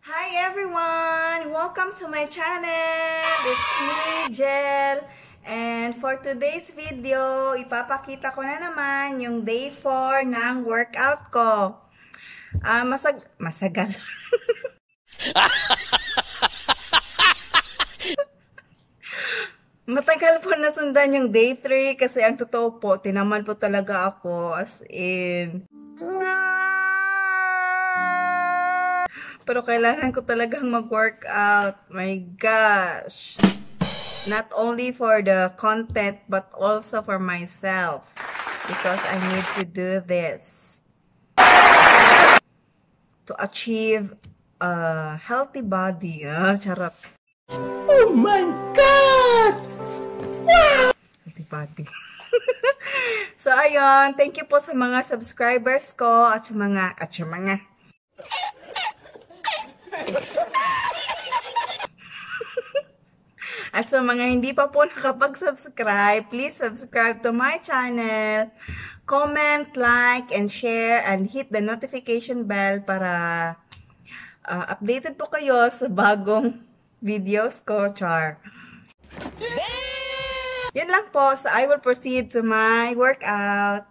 Hi everyone! Welcome to my channel! It's me, Jel. And for today's video, ipapakita ko na naman yung day 4 ng workout ko. Masagal. Matagal po nasundan yung day 3 kasi ang totoo po, tinaman po talaga ako as in. Pero kailangan ko talagang mag-workout. My gosh. Not only for the content, but also for myself. Because I need to do this. To achieve a healthy body. Charot. Oh my God! Wow! Healthy body. So, ayun. Thank you po sa mga subscribers ko at sa mga At sa mga hindi pa po nakapag-subscribe, please subscribe to my channel. Comment, like, and share, and hit the notification bell para updated po kayo sa bagong videos ko, char. Yun lang po, so I will proceed to my workout.